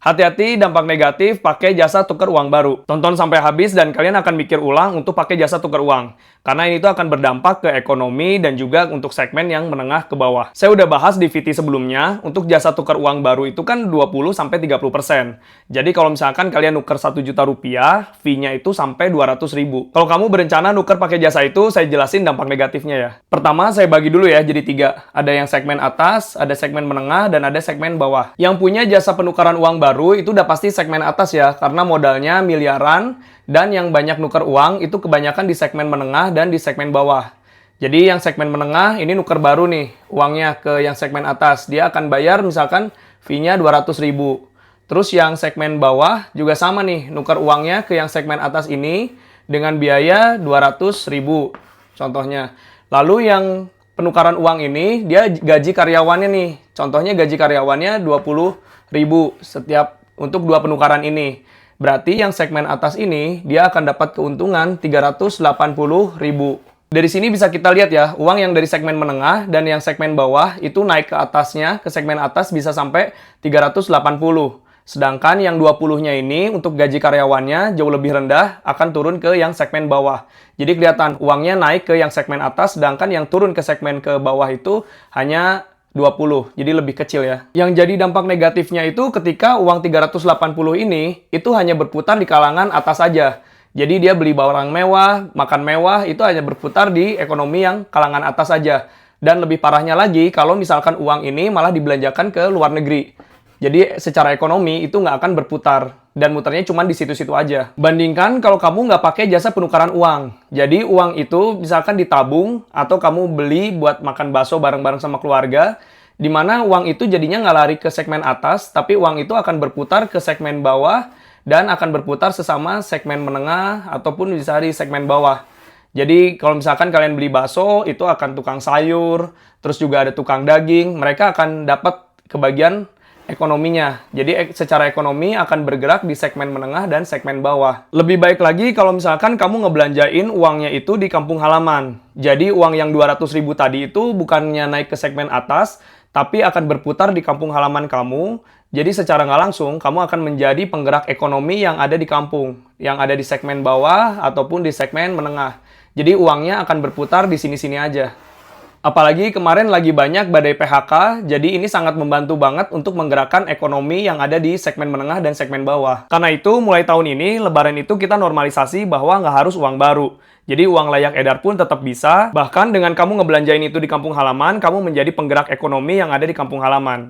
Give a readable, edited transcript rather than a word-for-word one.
Hati-hati dampak negatif pakai jasa tukar uang baru. Tonton sampai habis dan kalian akan mikir ulang untuk pakai jasa tukar uang. Karena ini tuh akan berdampak ke ekonomi dan juga untuk segmen yang menengah ke bawah. Saya udah bahas di VT sebelumnya, untuk jasa tukar uang baru itu kan 20-30%. Jadi kalau misalkan kalian nuker 1 juta rupiah, fee-nya itu sampai 200 ribu. Kalau kamu berencana nuker pakai jasa itu, saya jelasin dampak negatifnya ya. Pertama, saya bagi dulu ya jadi 3. Ada yang segmen atas, ada segmen menengah, dan ada segmen bawah. Yang punya jasa penukaran uang baru itu udah pasti segmen atas ya, karena modalnya miliaran, dan yang banyak nuker uang itu kebanyakan di segmen menengah dan di segmen bawah. Jadi yang segmen menengah ini nuker baru nih, uangnya ke yang segmen atas. Dia akan bayar misalkan fee-nya 200 ribu. Terus yang segmen bawah juga sama nih, nuker uangnya ke yang segmen atas ini dengan biaya 200 ribu. Contohnya. Lalu yang penukaran uang ini, dia gaji karyawannya nih. Contohnya gaji karyawannya 20 ribu setiap untuk 2 penukaran ini. Berarti yang segmen atas ini, dia akan dapat keuntungan 380 ribu. Dari sini bisa kita lihat ya, uang yang dari segmen menengah dan yang segmen bawah itu naik ke atasnya, ke segmen atas bisa sampai 380. Sedangkan yang 20-nya ini untuk gaji karyawannya jauh lebih rendah, akan turun ke yang segmen bawah. Jadi kelihatan uangnya naik ke yang segmen atas, sedangkan yang turun ke segmen ke bawah itu hanya 20, jadi lebih kecil ya. Yang jadi dampak negatifnya itu ketika uang 380 ini itu hanya berputar di kalangan atas saja. Jadi dia beli barang mewah, makan mewah, itu hanya berputar di ekonomi yang kalangan atas saja. Dan lebih parahnya lagi, kalau misalkan uang ini malah dibelanjakan ke luar negeri. Jadi secara ekonomi itu nggak akan berputar. Dan muternya cuma di situ-situ aja. Bandingkan kalau kamu nggak pakai jasa penukaran uang. Jadi uang itu misalkan ditabung atau kamu beli buat makan bakso bareng-bareng sama keluarga, di mana uang itu jadinya nggak lari ke segmen atas, tapi uang itu akan berputar ke segmen bawah dan akan berputar sesama segmen menengah ataupun bisa di segmen bawah. Jadi kalau misalkan kalian beli bakso, itu akan tukang sayur, terus juga ada tukang daging, mereka akan dapat kebagian ekonominya. Jadi secara ekonomi akan bergerak di segmen menengah dan segmen bawah. Lebih baik lagi kalau misalkan kamu ngebelanjain uangnya itu di kampung halaman. Jadi uang yang 200 ribu tadi itu bukannya naik ke segmen atas, tapi akan berputar di kampung halaman kamu. Jadi secara nggak langsung kamu akan menjadi penggerak ekonomi yang ada di kampung, yang ada di segmen bawah ataupun di segmen menengah. Jadi uangnya akan berputar di sini-sini aja. Apalagi kemarin lagi banyak badai PHK, jadi ini sangat membantu banget untuk menggerakkan ekonomi yang ada di segmen menengah dan segmen bawah. Karena itu, mulai tahun ini, Lebaran itu kita normalisasi bahwa nggak harus uang baru. Jadi uang layak edar pun tetap bisa, bahkan dengan kamu ngebelanjain itu di kampung halaman, kamu menjadi penggerak ekonomi yang ada di kampung halaman.